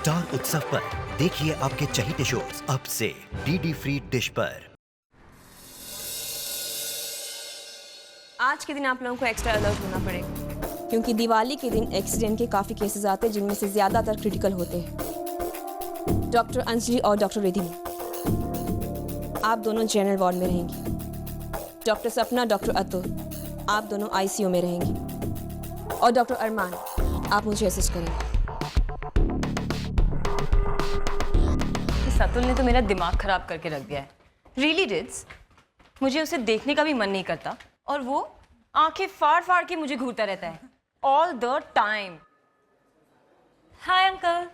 Star उत्सव पर देखिए आपके चहीते शोज अब से डीडी फ्री डिश पर। आज के दिन आप लोगों को एक्स्ट्रा अलर्ट होना पड़ेगा क्योंकि दिवाली के दिन एक्सीडेंट के काफ़ी केसेस आते हैं जिनमें से ज़्यादातर क्रिटिकल होते हैं। डॉक्टर अंजलि और डॉक्टर रिधिमा, आप दोनों जनरल वार्ड में रहेंगी। डॉक्टर सपना, डॉक्टर अतुल, आप दोनों आईसीयू में रहेंगी। और डॉक्टर अरमान, आप मुझे असिस्ट करेंगे। इस अतुल ने तो मेरा दिमाग खराब करके रख दिया है। रियली डिड्स। मुझे उसे देखने का भी मन नहीं करता और वो आंखें फाड़ फाड़ के मुझे घूरता रहता है all the time. Hi uncle.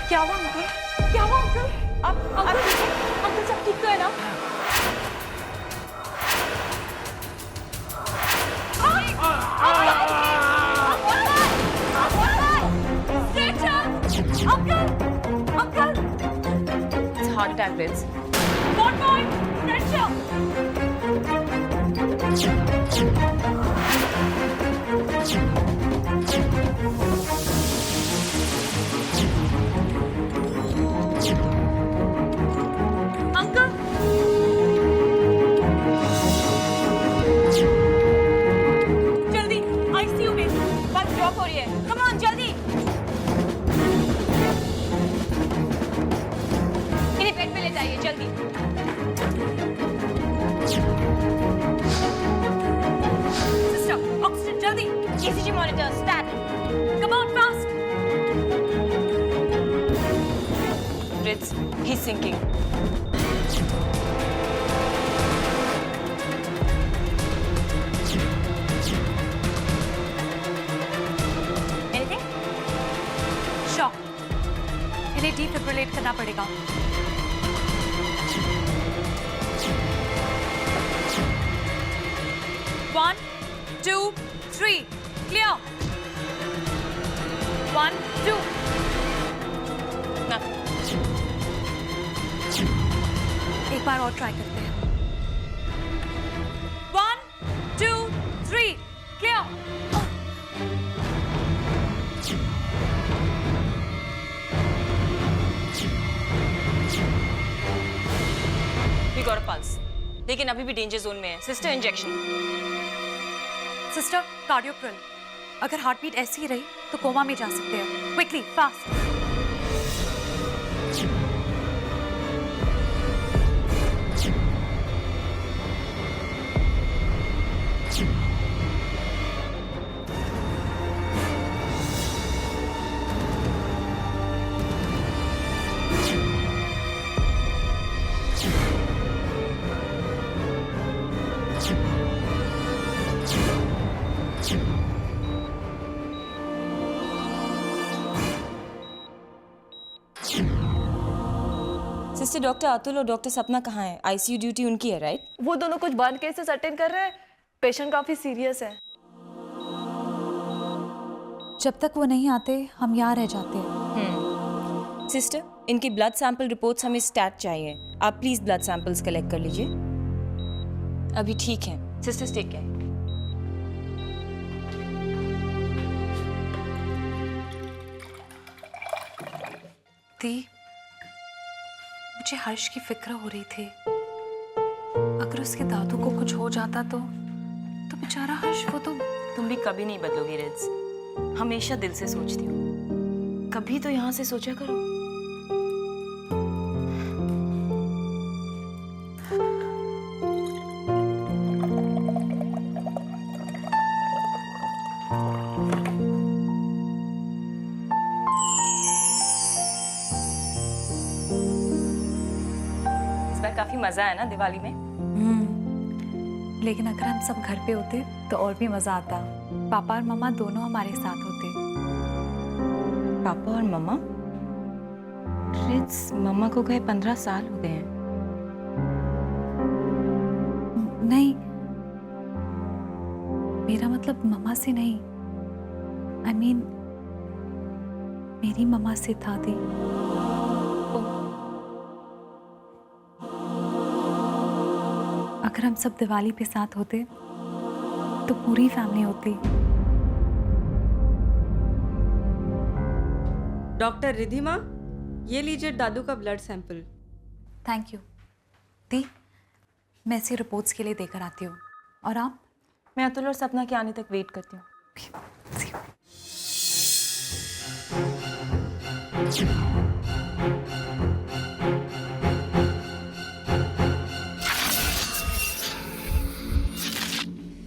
क्या हुआ अंकल? क्या हुआ अंकल? अंकल सब ठीक तो है ना? Uncle it's heart attack, Liz. One point, pressure. Uncle. जल्दी ICU में बस ड्रॉप हो रही है। Come on, जल्दी। इन्हें बेड पे ले जाइए जल्दी। सिस्टर, ऑक्सीजन जल्दी। ECG monitor, stat. Come on, fast. Ritz, he's sinking. Anything? Shock, इन्हें डिफिब्रिलेट करना पड़ेगा। One, two, three, clear. One, two. Nothing. एक बार और ट्राई करते हैं। One, two, three, clear. We got a pulse. लेकिन अभी भी डेंजर जोन में है। Sister, injection. सिस्टर, कार्डियोप्रिल। अगर हार्ट बीट ऐसी ही रही तो कोमा में जा सकते हैं। Quickly, fast. Sister, doctor Atul और डॉक्टर सपना कहाँ हैं? आईसीयू ड्यूटी उनकी है, राइट? वो दोनों कुछ बर्न केसेस अटेंड कर रहे हैं। पेशेंट काफी सीरियस है। जब तक वो नहीं आते हम यहाँ रह जाते हैं। सिस्टर, इनकी ब्लड सैंपल रिपोर्ट्स हमें स्टैट चाहिए। आप प्लीज ब्लड सैंपल्स कलेक्ट कर लीजिए। अभी ठीक है। Sister, take care. दी, मुझे हर्ष की फिक्र हो रही थी। अगर उसके दादू को कुछ हो जाता तो बेचारा हर्ष, वो तो। तुम भी कभी नहीं बदलोगी रिज। हमेशा दिल से सोचती हो। कभी तो यहाँ से सोचा करो। इस बार काफी मजा है ना दिवाली में? लेकिन अगर हम सब घर पे होते तो और भी मजा आता। पापा और मम्मा दोनों हमारे साथ होते। पापा और मम्मा? रिज, मम्मा को गए 15 साल हो गए हैं। नहीं, मेरा मतलब मम्मा से नहीं। I mean, मेरी मम्मा से था दी। अगर हम सब दिवाली पे साथ होते तो पूरी फैमिली होती। डॉक्टर रिधिमा, ये लीजिए दादू का ब्लड सैंपल। Thank you. दी, मैं इसे रिपोर्ट्स के लिए देकर आती हूँ। और आप? मैं अतुल और सपना के आने तक वेट करती हूँ।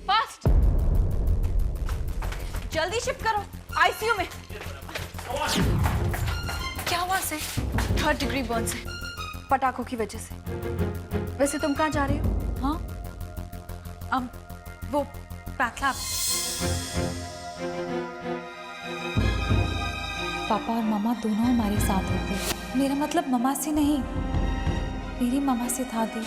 फास्ट, जल्दी शिफ्ट करो आईसीयू में। क्या हुआ से? 3rd डिग्री बर्न से, पटाखों की वजह से। वैसे तुम कहाँ जा रही हो? हाँ, वो पैथलैब। पापा और मामा दोनों हमारे साथ होते। मेरा मतलब ममा से नहीं, मेरी ममा से था दी।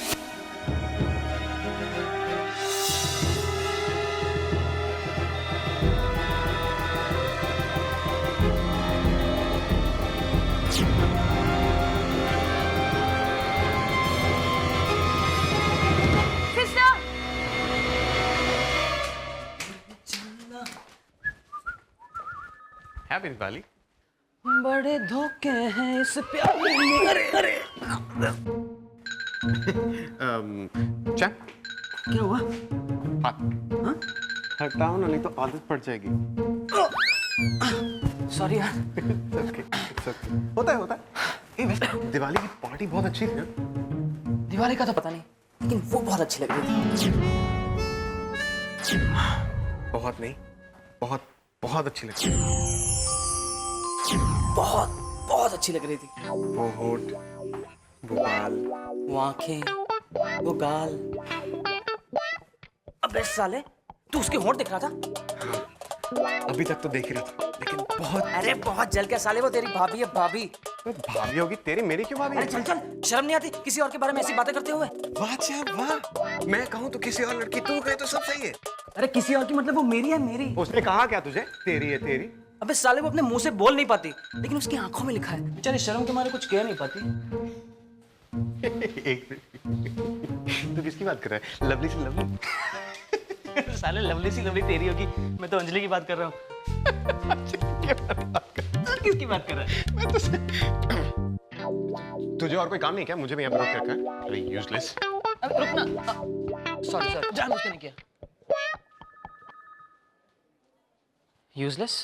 हैप्पी दिवाली। बड़े धोखे हैं इस प्यार में। अरे अरे क्या क्या हुआ? हाथ हटाओ ना, नहीं तो आदत पड़ जाएगी। सॉरी यार। It's okay. होता है। ए, वैसे दिवाली की पार्टी बहुत अच्छी थी ना? दिवाली का तो पता नहीं, लेकिन वो बहुत अच्छी लग रही थी। बहुत नहीं, बहुत बहुत अच्छी लगी। बहुत बहुत अच्छी लग रही थी। वो होठ, वो बाल, वो आंखें, वो गाल। अबे साले, तू उसके होंठ दिख रहा था? अभी तक तो देख ही रहा था, लेकिन बहुत। अरे बहुत जल के साले, वो तेरी भाभी है, भाभी। भाभी होगी तेरी, मेरी क्यों भाभी? अरे चल चल, शर्म नहीं आती किसी और के बारे में ऐसी बातें करते हुए? वाह चार वाह, मैं कहूँ तो किसी और लड़की, तू कहे तो सब सही है। अरे किसी और की मतलब वो मेरी है, मेरी। उसने कहा क्या तुझे? तेरी है तेरी। अबे साले, वो अपने मुंह से बोल नहीं पाती, लेकिन उसकी आंखों में लिखा है। बेचारी शर्म के मारे कुछ कह नहीं पाती। एक तू किसकी बात कर रहा है? लवली से लवली? साले लवली सी लवली तेरी होगी, मैं तो अंजलि की बात कर रहा हूँ। किसकी बात कर रहा है? मैं तो तुझे और कोई काम नहीं क्या? मुझे भी यहाँ पर रोक रखा है। अरे यूजलेस। अबे रुकना। सॉरी सॉरी, जानबूझ के नहीं किया। Useless?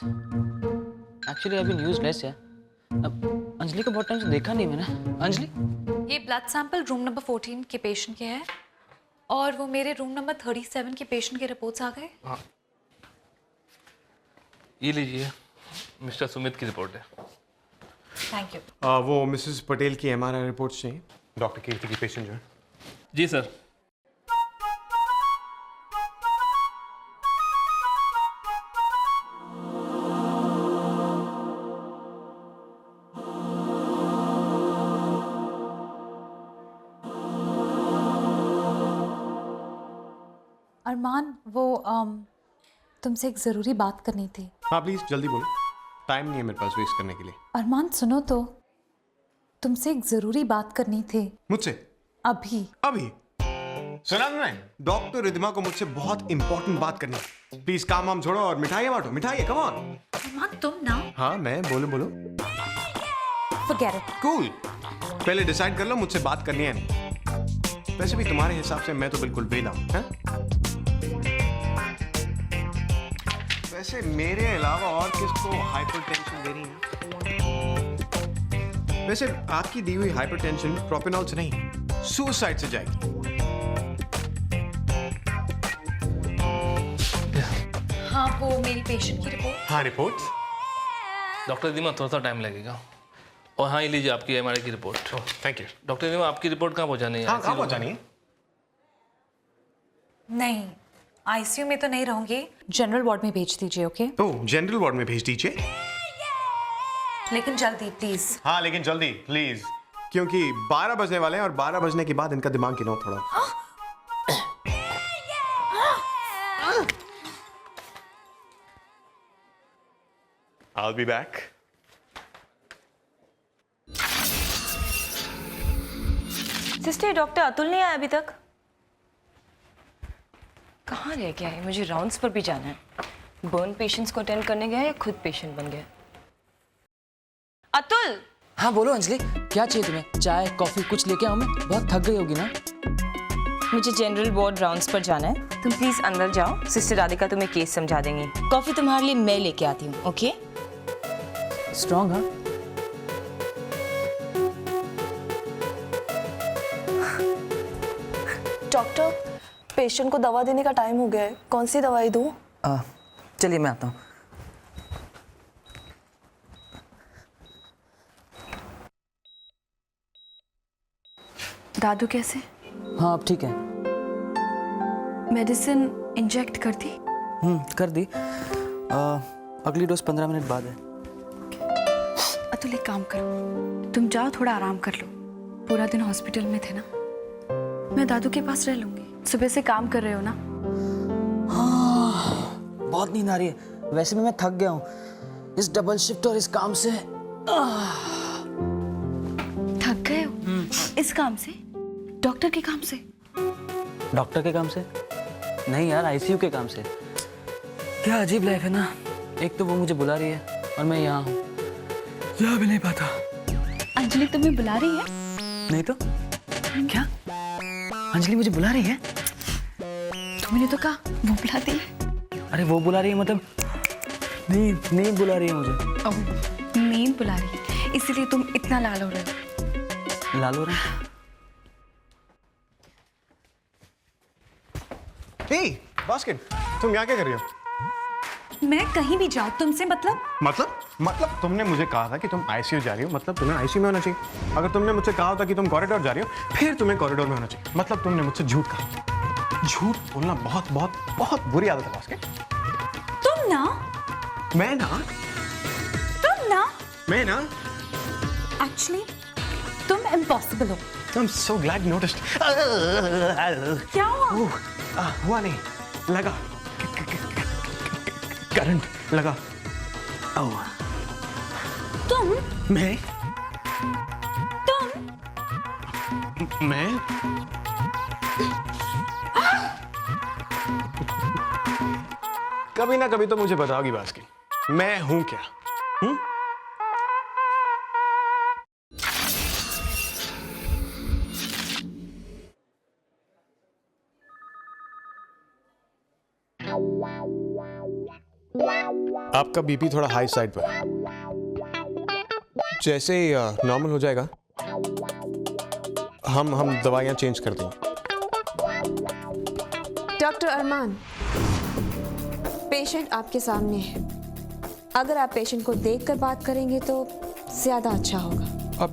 Actually I been useless है। अब अंजलि को बहुत टाइम से देखा नहीं मैंने। अंजलि? ये ब्लड सैंपल रूम नंबर 14 के पेशेंट के है, और वो मेरे रूम नंबर 37 के पेशेंट के रिपोर्ट्स आ गए। ये लीजिए, मिस्टर सुमित की रिपोर्ट है। Thank you. वो मिसेस पटेल की एमआरआई रिपोर्ट्स चाहिए। डॉक्टर कीर्ति की पेशेंट जो है। जी सर। अरमान, वो तुमसे एक ज़रूरी बात करनी थी। हाँ प्लीज जल्दी बोलो, टाइम नहीं है मेरे पास वेस्ट करने के लिए। अरमान सुनो तो, तुमसे एक ज़रूरी बात करनी थी। मुझसे? अभी अभी? सुना तुमने? डॉक्टर रिधिमा को मुझसे बहुत इंपॉर्टेंट बात करनी है। प्लीज काम वाम छोड़ो और मिठाइयाँ बांटो। मिठाइयाँ, कम ऑन। अरमान तुम ना। हाँ मैं, बोलो बोलो। Forget it. कूल, पहले डिसाइड कर लो मुझसे बात करनी है नहीं। वैसे भी तुम्हारे हिसाब से मैं तो बिल्कुल वेला हूँ, हैं? वैसे मेरे अलावा और किसको हाइपरटेंशन दे रही है? वैसे आपकी दी हुई हाइपरटेंशन प्रोपेनॉल से नहीं, सुसाइड से जाएगी। हाँ, वो मेरी पेशेंट की रिपोर्ट। हाँ रिपोर्ट्स। डॉक्टर दिमा थोड़ा सा टाइम लगेगा। और हाँ, ये लीजिए आपकी एमआरआई की रिपोर्ट। Thank you. डॉक्टर दिमा, आपकी रिपोर्ट कहाँ पहुँचानी है? हाँ कहाँ पहुँचानी है? नहीं, आईसीयू में तो नहीं रहूंगी, जनरल वार्ड में भेज दीजिए। ओके? ओह, जनरल वार्ड में भेज दीजिए। लेकिन जल्दी प्लीज। हाँ लेकिन जल्दी प्लीज, क्योंकि 12 बजने वाले हैं और 12 बजने के बाद इनका दिमाग गिनो थोड़ा। I'll be back. Sister, doctor Atul नहीं आया अभी तक? कहाँ रह गया है? मुझे राउंड्स पर भी जाना है। बर्न पेशेंट्स को अटेंड करने गया या खुद पेशेंट बन गया? अतुल, हाँ बोलो अंजलि, क्या चाहिए तुम्हें? चाय कॉफी कुछ लेके आऊँ मैं? बहुत थक गई होगी ना। मुझे जनरल वार्ड राउंड्स पर जाना है, तुम प्लीज अंदर जाओ, सिस्टर राधिका तुम्हें केस समझा देंगी। कॉफी तुम्हारे लिए मैं लेके आती हूँ, ओके? स्ट्रॉन्ग हाँ? डॉक्टर, पेशेंट को दवा देने का टाइम हो गया है, कौन सी दवाई दूँ? चलिए मैं आता हूँ। दादू कैसे? हाँ अब ठीक है। मेडिसिन इंजेक्ट कर दी? कर दी। अगली डोज 15 मिनट बाद है। अतुल एक काम करो, तुम जाओ थोड़ा आराम कर लो, पूरा दिन हॉस्पिटल में थे ना, मैं दादू के पास रह लूंगी। सुबह से काम कर रहे हो ना? बहुत नींद आ रही है, वैसे भी मैं थक गया हूँ इस डबल शिफ्ट और इस काम से। थक गए हो इस काम से? डॉक्टर के काम से? डॉक्टर के काम से नहीं यार, आईसीयू के काम से। क्या अजीब लाइफ है ना, एक तो वो मुझे बुला रही है और मैं यहाँ हूँ, जा भी नहीं पाता। अंजलि तुम्हें बुला रही है? नहीं तो क्या, अंजलि मुझे बुला रही है? तुमने तो कहा वो बुलाती है। अरे वो बुला रही है मतलब नींद बुला रही है मुझे। नींद बुला रही है, इसीलिए तुम इतना लाल हो रहे हो। लाल हो रहा है? हे बास्केट, तुम यहाँ क्या कर रही हो? मैं कहीं भी जाऊँ तुमसे मतलब तुमने मुझे कहा था कि तुम आईसीयू जा रही हो, मतलब तुम्हें आईसीयू में होना चाहिए। अगर तुमने मुझसे कहा होता कि तुम कॉरिडोर जा रही हो, फिर तुम्हें कॉरिडोर में होना चाहिए। मतलब तुमने मुझसे झूठ कहा। झूठ बोलना बहुत बहुत बहुत बुरी आदत है बास्केट। तुम ना एक्चुअली तुम इम्पॉसिबल हो। I'm so glad you noticed. क्या हुआ? हुआ नहीं, लगा करंट लगा। तुम मैं कभी ना कभी तो मुझे बताओगी बास्की, मैं हूं क्या? आपका बीपी थोड़ा हाई साइड पर है। जैसे ही नॉर्मल हो जाएगा हम दवाइयाँ चेंज कर देंगे। डॉक्टर अरमान, पेशेंट आपके सामने है। अगर आप पेशेंट को देखकर बात करेंगे तो ज़्यादा अच्छा होगा। अब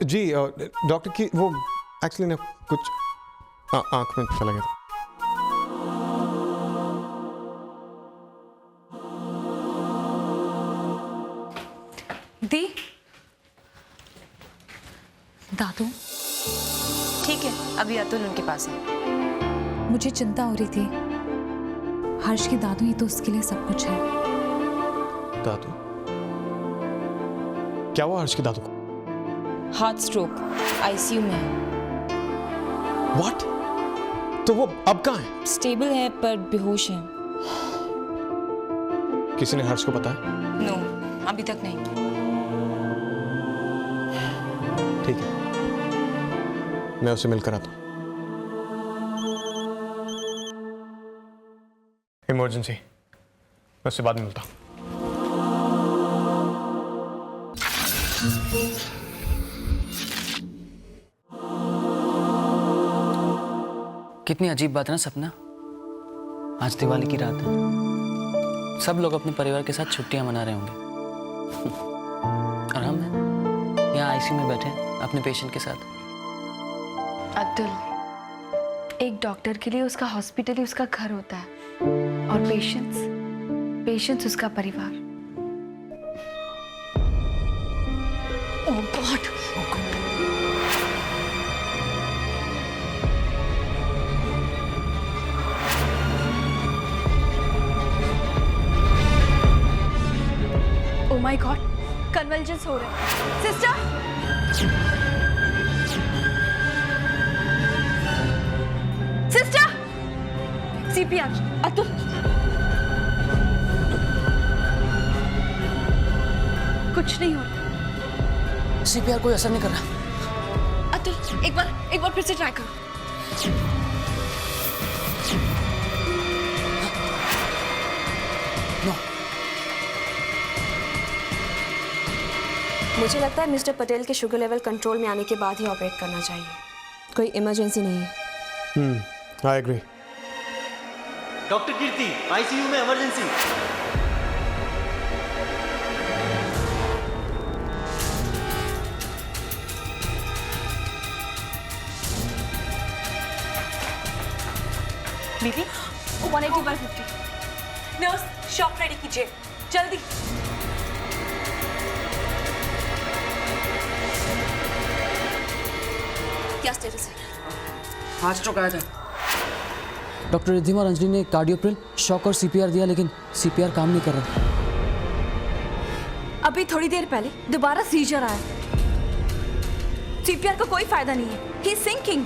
जी डॉक्टर की वो एक्चुअली ना कुछ आँख में चला गया था। दी दादू ठीक है, अभी अतुल उनके पास है। मुझे चिंता हो रही थी, हर्ष की दादू ही तो उसके लिए सब कुछ है। दादू? क्या हुआ हर्ष की दादू को? हार्ट स्ट्रोक, आईसीयू में है। What? तो वो अब कहाँ है? स्टेबल है पर बेहोश है। किसी ने हर्ष को बताया? नो, अभी तक नहीं। ठीक है, मैं उसे मिलकर आता हूँ। इमरजेंसी, मैं उससे बाद में मिलता हूँ। कितनी अजीब बात है ना सपना, आज दिवाली की रात है, सब लोग अपने परिवार के साथ छुट्टियां मना रहे होंगे और हम हैं यहाँ आईसीयू में बैठे अपने पेशेंट के साथ। अतुल, एक डॉक्टर के लिए उसका हॉस्पिटल ही उसका घर होता है और पेशेंट्स उसका परिवार। ओह गॉड, ओह माय गॉड, कन्वल्जेंस हो रहे हैं। Sister, CPR. अतुल, कुछ नहीं हो रहा, सीपीआर कोई असर नहीं कर रहा। अतुल एक बार फिर से ट्राई करो। नो, मुझे लगता है मिस्टर पटेल के शुगर लेवल कंट्रोल में आने के बाद ही ऑपरेट करना चाहिए। कोई इमरजेंसी नहीं है। I agree. Doctor Kirti, ICU में emergency. BP 180/50। Nurse shock ready कीजिए जल्दी। क्या स्टेटस है? हार्ट स्ट्रोक आया था। डॉक्टर रिद्धिमा और अंजलि ने कार्डियोप्रिल, शॉक और सीपीआर दिया, लेकिन सीपीआर काम नहीं कर रहा। अभी थोड़ी देर पहले दोबारा सीजर आया। सीपीआर का कोई फायदा नहीं है। He is sinking.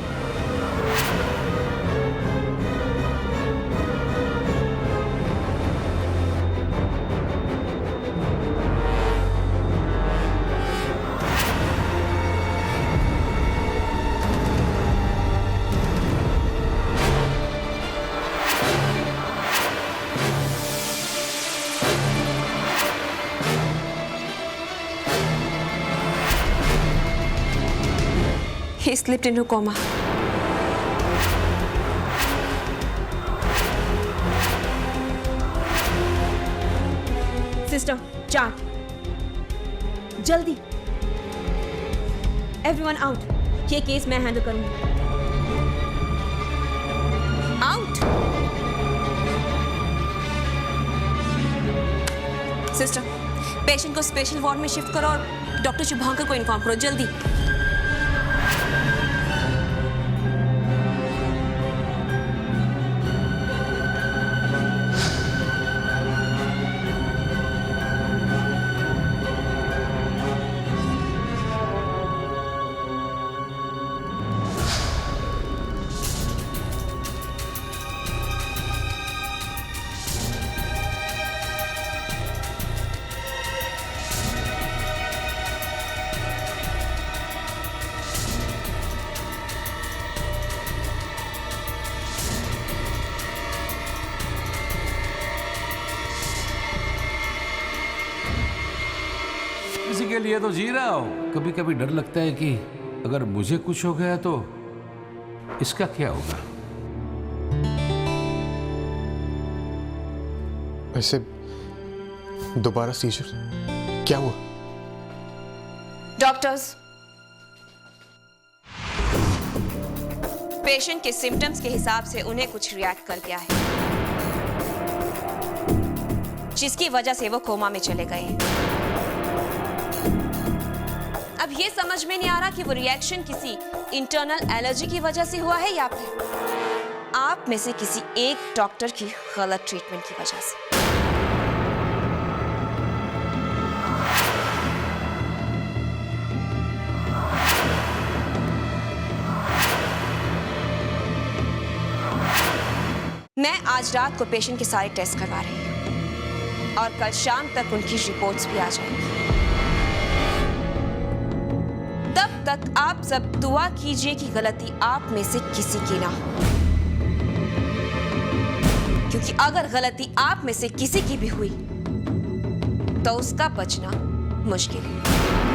He slipped into coma. Sister, chart. जल्दी. Everyone out. ये केस मैं हैंडल करूंगी. Out. सिस्टर, पेशेंट को स्पेशल वार्ड में शिफ्ट करो और डॉक्टर शुभांकर को इन्फॉर्म करो जल्दी. किसी के लिए तो जी रहा हो, कभी कभी डर लगता है कि अगर मुझे कुछ हो गया तो इसका क्या होगा। वैसे दोबारा सीजर क्या हुआ? डॉक्टर्स, पेशेंट के सिम्टम्स के हिसाब से उन्हें कुछ रिएक्ट कर गया है, जिसकी वजह से वो कोमा में चले गए। अब ये समझ में नहीं आ रहा कि वो रिएक्शन किसी इंटरनल एलर्जी की वजह से हुआ है या फिर आप में से किसी एक डॉक्टर की गलत ट्रीटमेंट की वजह से। मैं आज रात को पेशेंट के सारे टेस्ट करवा रही हूं और कल शाम तक उनकी रिपोर्ट्स भी आ जाएंगी। तब तक आप सब दुआ कीजिए कि गलती आप में से किसी की ना हो, क्योंकि अगर गलती आप में से किसी की भी हुई तो उसका बचना मुश्किल है।